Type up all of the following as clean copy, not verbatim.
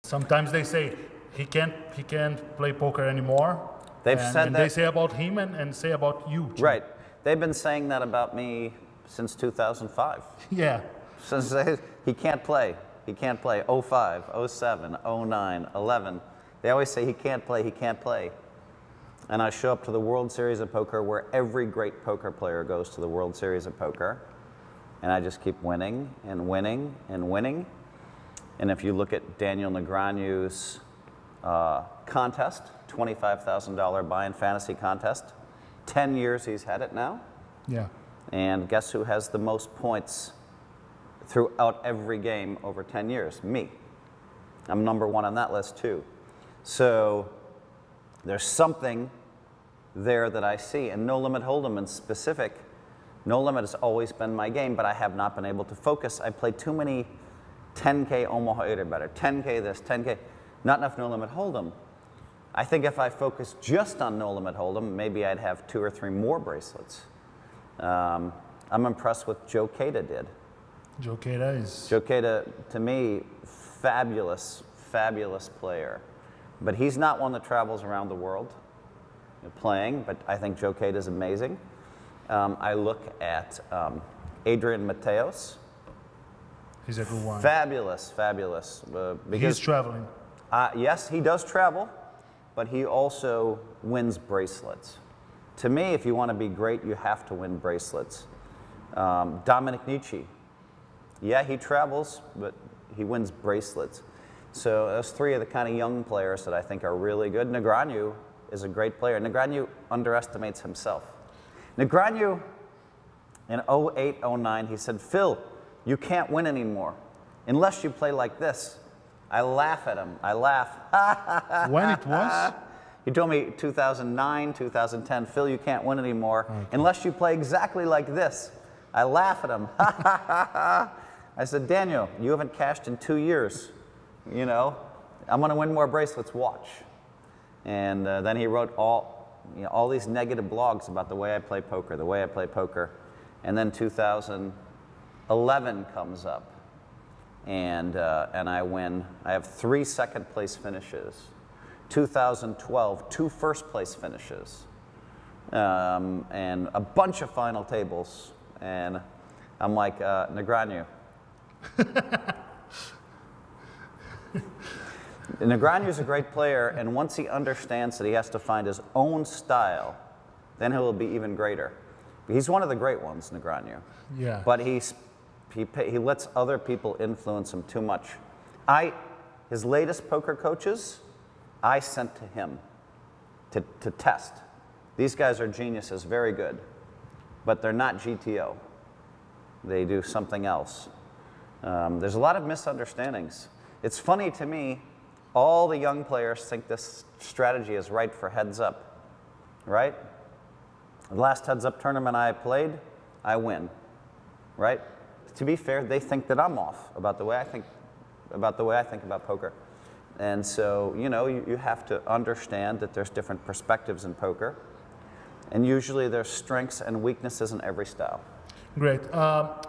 Sometimes they say he can't play poker anymore. They've said that. They say about him and say about you too. Right. They've been saying that about me since 2005. Yeah. Since he can't play. He can't play. 05, 07, 09, 11. They always say he can't play, he can't play. And I show up to the World Series of Poker where every great poker player goes to the World Series of Poker. And I just keep winning and winning and winning. And if you look at Daniel Negreanu's contest, $25,000 buy-in fantasy contest, 10 years he's had it now. Yeah. And guess who has the most points throughout every game over 10 years? Me. I'm #1 on that list too. So there's something there that I see. And No Limit Hold'em in specific, No Limit has always been my game, but I have not been able to focus. I played too many 10K Omaha 8 or better, 10K this, 10K, not enough No Limit Hold'em. I think if I focused just on No Limit Hold'em, maybe I'd have 2 or 3 more bracelets. I'm impressed with Joe Cada did. Joe Cada is... Joe Cada, to me, fabulous, fabulous player. But he's not one that travels around the world playing, but I think Joe Cada is amazing. I look at Adrian Mateos. He's a good one. Fabulous, fabulous. He's traveling. Yes, he does travel, but he also wins bracelets. To me, if you want to be great, you have to win bracelets. Dominic Nietzsche. Yeah, he travels, but he wins bracelets. So those 3 of the kind of young players that I think are really good. Negreanu is a great player. Negreanu underestimates himself. Negreanu, in 08, 09, he said, Phil, you can't win anymore unless you play like this. I laugh at him. I laugh. When it was? He told me 2009, 2010, Phil, you can't win anymore unless you play exactly like this. I laugh at him. I said, Daniel, you haven't cashed in 2 years. You know, I'm going to win more bracelets, watch. And then he wrote all these negative blogs about the way I play poker, the way I play poker. And then 2011 comes up, and I win. I have 3 second-place finishes. 2012, 2 first-place finishes, and a bunch of final tables. And I'm like, Negreanu. Negreanu's a great player, and once he understands that he has to find his own style, then he will be even greater. He's one of the great ones, Negreanu. Yeah. But he lets other people influence him too much. His latest poker coaches, I sent to him to test. These guys are geniuses, very good, but they're not GTO. They do something else. There's a lot of misunderstandings. It's funny to me, all the young players think this strategy is right for heads up, right? The last heads up tournament I played, I win, right? To be fair, they think that I'm off about the way I think about poker. And so, you know, you have to understand that there's different perspectives in poker. And usually there's strengths and weaknesses in every style. Great.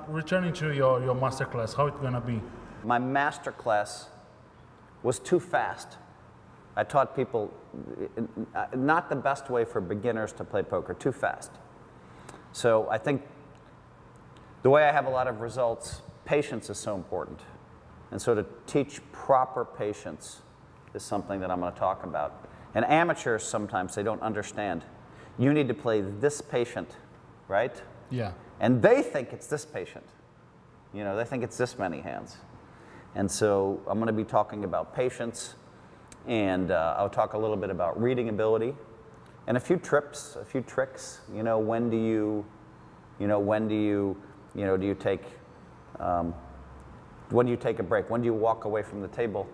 Returning to your masterclass, how it's going to be? My masterclass was too fast. I taught people not the best way for beginners to play poker, too fast. So I think the way I have a lot of results, patience is so important. And so to teach proper patience is something that I'm going to talk about. And amateurs, sometimes they don't understand. You need to play this patient, right? Yeah. And they think it's this patient. You know, they think it's this many hands. And so I'm going to be talking about patience, and I'll talk a little bit about reading ability, and a few tricks. You know, when do you take a break? When do you walk away from the table?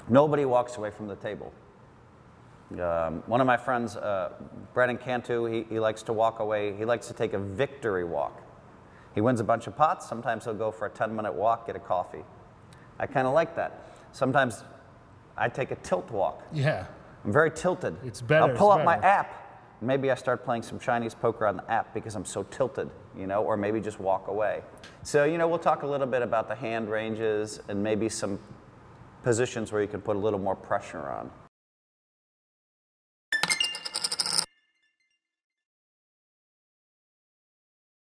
Nobody walks away from the table. One of my friends, Brat Cantu, he likes to walk away. He likes to take a victory walk. He wins a bunch of pots. Sometimes he'll go for a 10-minute walk, get a coffee. I kind of like that. Sometimes I take a tilt walk. Yeah. I'm very tilted. It's better. I'll pull up my app. Maybe I start playing some Chinese poker on the app because I'm so tilted, you know, or maybe just walk away. So, you know, we'll talk a little bit about the hand ranges and maybe some positions where you can put a little more pressure on.